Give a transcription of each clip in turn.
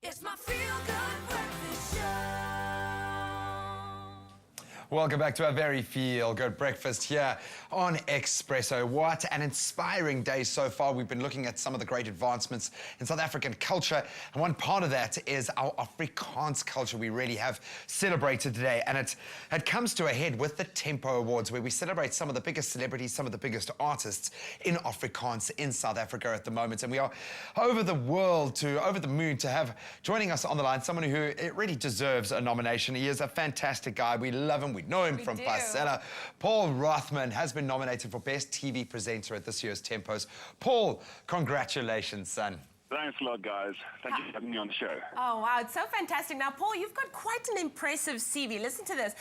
It's my feel-good breakfast show. Welcome back to a very feel-good breakfast here on Expresso. What an inspiring day so far. We've been looking at some of the great advancements in South African culture, and one part of that is our Afrikaans culture we really have celebrated today, and it comes to a head with the Tempo Awards, where we celebrate some of the biggest celebrities, some of the biggest artists in Afrikaans in South Africa at the moment, and we are over the moon to have joining us on the line someone who it really deserves a nomination. He is a fantastic guy. We love him. We know him from Pasella. Paul Rothmann has been nominated for Best TV Presenter at this year's Tempos. Paul, congratulations, son. Thanks a lot, guys. Thank you for having me on the show. Oh, wow, it's so fantastic. Now, Paul, you've got quite an impressive CV. Listen to this.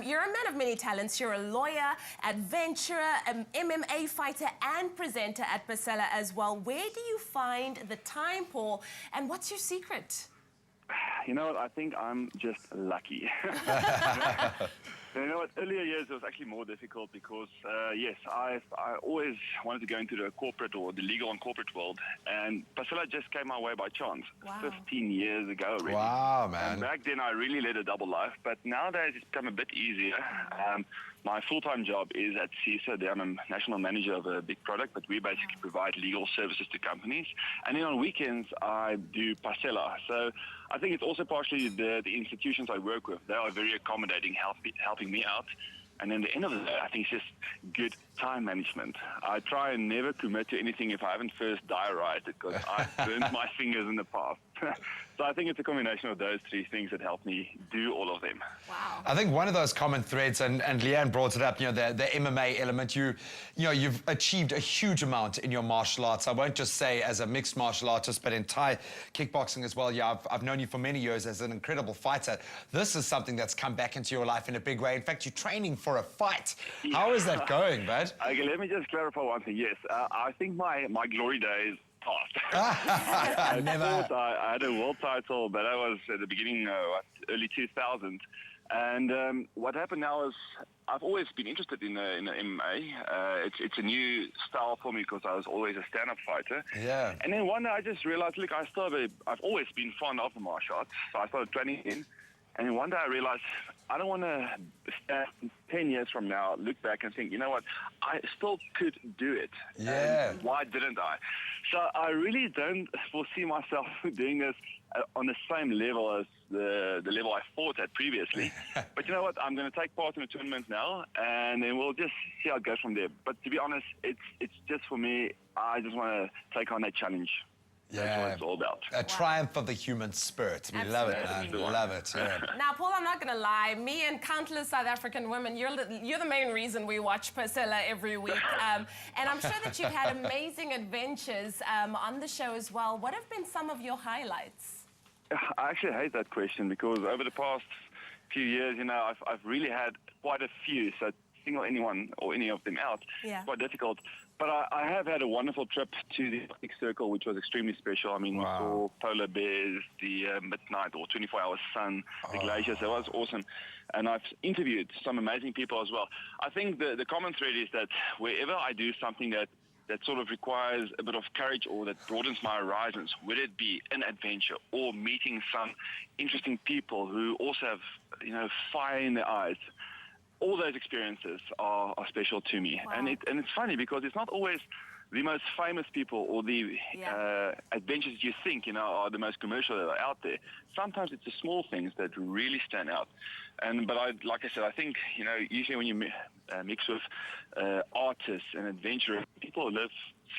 You're a man of many talents. You're a lawyer, adventurer, an MMA fighter, and presenter at Pasella as well. Where do you find the time, Paul, and what's your secret? You know what? I think I'm just lucky. You know what? Earlier years it was actually more difficult because, yes, I always wanted to go into the corporate or the legal and corporate world, and Pasella just came my way by chance. Wow. 15 years ago already. Wow, man. And back then I really led a double life, but nowadays it's become a bit easier. My full-time job is at CISA. There I'm a national manager of a big product, but we basically provide legal services to companies. And then on weekends, I do Pasella. So I think it's also partially the institutions I work with. They are very accommodating, helping me out. And then the end of the day, I think it's just good time management. I try and never commit to anything if I haven't first diarized it, because I've burned my fingers in the past. So I think it's a combination of those three things that help me do all of them. Wow. I think one of those common threads, and Leigh-Anne brought it up, you know, the MMA element, you've achieved a huge amount in your martial arts. I won't just say as a mixed martial artist, but in Thai kickboxing as well. Yeah, I've known you for many years as an incredible fighter. This is something that's come back into your life in a big way. In fact, you're training for a fight. Yeah. How is that going, bud? Okay, let me just clarify one thing. Yes, I think my glory days passed. I had a world title, but that was at the beginning, early 2000s. And what happened now is I've always been interested in MMA. It's a new style for me because I was always a stand-up fighter. Yeah. And then one day I just realized, look, I've always been fond of the martial arts, so I started training in. And then one day I realized I don't want to stand 10 years from now, look back and think, you know what, I still could do it. Yeah. And why didn't I? So I really don't foresee myself doing this on the same level as the level I fought at previously. But you know what, I'm going to take part in the tournament now, and then we'll just see how it goes from there. But to be honest, it's just for me, I just want to take on that challenge. Yeah. That's what it's all about. A triumph of the human spirit. We love it, man. We love it. Yeah. Now, Paul, I'm not going to lie. Me and countless South African women, you're the main reason we watch Pasella every week. And I'm sure that you've had amazing adventures on the show as well. What have been some of your highlights? I actually hate that question because over the past few years, you know, I've really had quite a few. So single anyone or any of them out, it's quite difficult. But I have had a wonderful trip to the Arctic Circle, which was extremely special. I mean, we saw polar bears, the midnight or 24-hour sun, the glaciers. It was awesome. And I've interviewed some amazing people as well. I think the common thread is that wherever I do something that sort of requires a bit of courage or that broadens my horizons, whether it be an adventure or meeting some interesting people who also have, you know, fire in their eyes, all those experiences are special to me. Wow. And it's funny because it's not always the most famous people or the adventures you think, you know, are the most commercial that are out there. Sometimes it's the small things that really stand out. But like I said, I think, you know, usually when you mix with artists and adventurers, people who live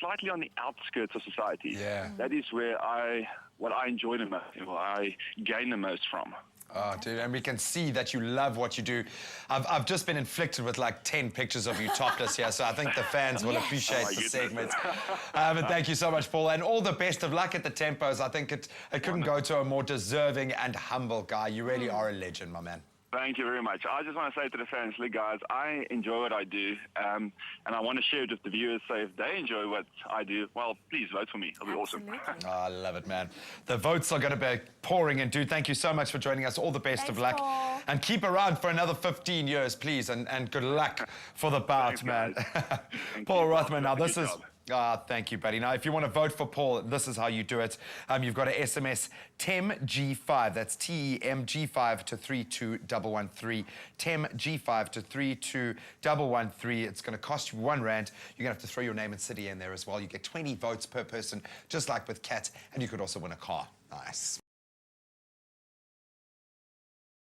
slightly on the outskirts of society. Yeah. That is where what I enjoy the most, what I gain the most from. Oh, dude, and we can see that you love what you do. I've just been inflicted with like 10 pictures of you topless here, so I think the fans will appreciate the segment. But thank you so much, Paul, and all the best of luck at the Tempos. I think it couldn't go to a more deserving and humble guy. You really are a legend, my man. Thank you very much. I just want to say to the fans, look, guys, I enjoy what I do, and I want to share it with the viewers. So if they enjoy what I do, well, please vote for me. It'll be awesome. Oh, I love it, man. The votes are going to be pouring in, dude. Thank you so much for joining us. All the best of luck. Paul. And keep around for another 15 years, please, and good luck for the bout, man. Paul Rothmann. Now, this is Thank you, buddy. Now, if you want to vote for Paul, this is how you do it. You've got to SMS TEMG5. That's TEMG5 to 32113. TEMG5 to 32113. It's going to cost you R1. You're going to have to throw your name and city in there as well. You get 20 votes per person, just like with Kat, and you could also win a car. Nice.